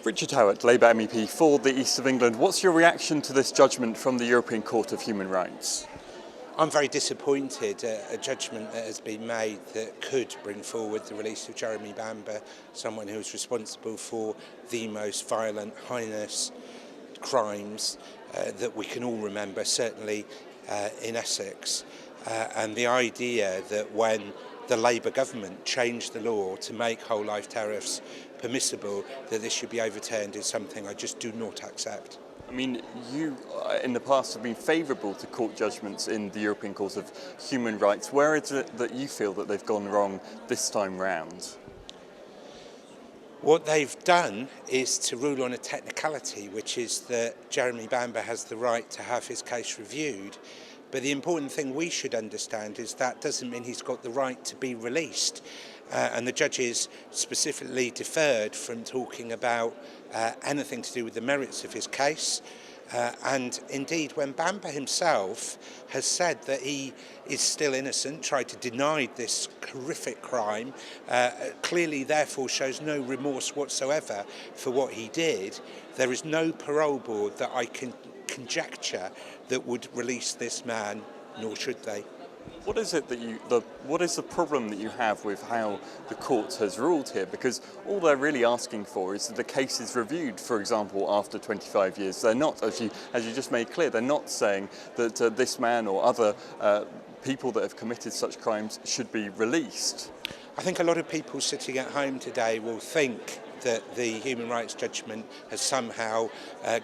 Richard Howard, Labour MEP for the East of England. What's your reaction to this judgment from the European Court of Human Rights? I'm very disappointed at a judgment that has been made that could bring forward the release of Jeremy Bamber, someone who was responsible for the most violent, heinous crimes that we can all remember, certainly in Essex. And the idea that when the Labour government changed the law to make whole life tariffs permissible, that this should be overturned is something I just do not accept. I mean, you in the past have been favourable to court judgments in the European Court of Human Rights. Where is it that you feel that they've gone wrong this time round? What they've done is to rule on a technicality, which is that Jeremy Bamber has the right to have his case reviewed. But the important thing we should understand is that doesn't mean he's got the right to be released. And the judges specifically deferred from talking about anything to do with the merits of his case. And indeed, when Bamber himself has said that he is still innocent, tried to deny this horrific crime, clearly therefore shows no remorse whatsoever for what he did, there is no parole board that I can conjecture that would release this man, nor should they. What is it that what is the problem that you have with how the court has ruled here? Because all they're really asking for is that the case is reviewed, for example, after 25 years. They're not, as you just made clear, they're not saying that this man or other people that have committed such crimes should be released. I think a lot of people sitting at home today will think that the human rights judgment has somehow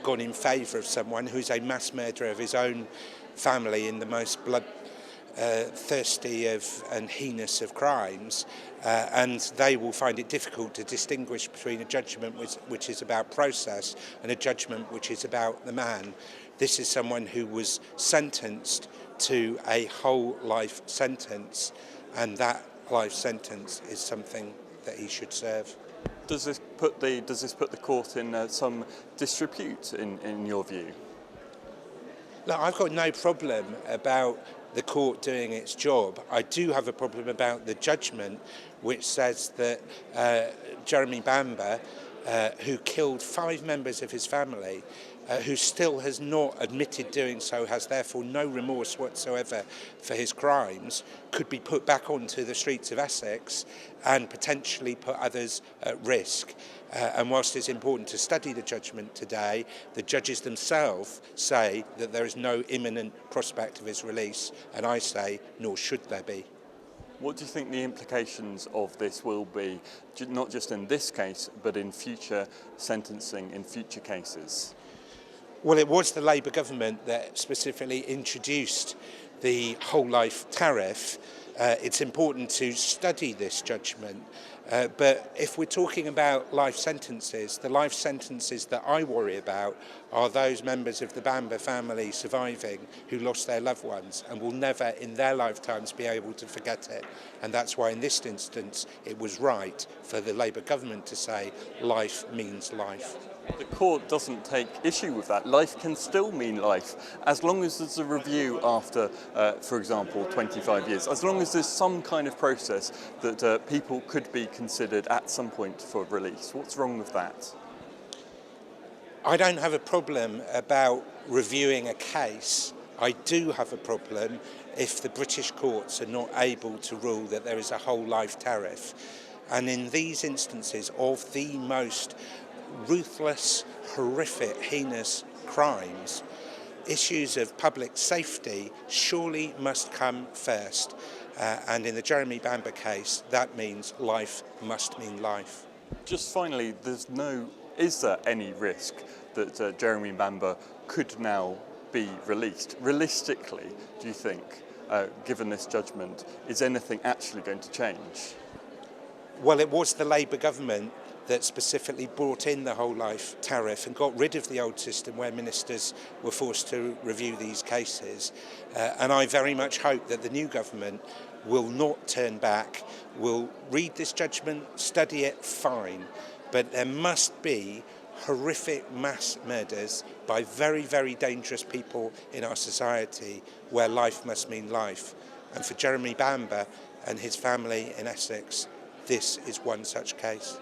gone in favour of someone who's a mass murderer of his own family in the most thirsty and heinous of crimes, and they will find it difficult to distinguish between a judgment which is about process and a judgment which is about the man. This is someone who was sentenced to a whole life sentence, and that life sentence is something that he should serve. Does this put the court in some disrepute in your view? Look, I've got no problem about the court doing its job. I do have a problem about the judgment which says that Jeremy Bamber, who killed 5 members of his family, who still has not admitted doing so, has therefore no remorse whatsoever for his crimes, could be put back onto the streets of Essex and potentially put others at risk. And whilst it's important to study the judgment today, the judges themselves say that there is no imminent prospect of his release, and I say, nor should there be. What do you think the implications of this will be, not just in this case, but in future sentencing, in future cases? Well, it was the Labour government that specifically introduced the whole life tariff. It's important to study this judgment, but if we're talking about life sentences, the life sentences that I worry about are those members of the Bamber family surviving who lost their loved ones and will never in their lifetimes be able to forget it. And that's why in this instance it was right for the Labour government to say life means life. The court doesn't take issue with that. Life can still mean life, as long as there's a review after, for example, 25 years, as long as there's some kind of process that people could be considered at some point for release. What's wrong with that? I don't have a problem about reviewing a case. I do have a problem if the British courts are not able to rule that there is a whole life tariff. And in these instances of the most ruthless, horrific, heinous crimes, issues of public safety surely must come first. And in the Jeremy Bamber case, that means life must mean life. Just finally, is there any risk that Jeremy Bamber could now be released? Realistically, do you think, given this judgment, is anything actually going to change? Well, it was the Labour government that specifically brought in the whole life tariff and got rid of the old system where ministers were forced to review these cases. And I very much hope that the new government will not turn back, will read this judgment, study it, fine. But there must be horrific mass murders by very, very dangerous people in our society where life must mean life. And for Jeremy Bamber and his family in Essex, this is one such case.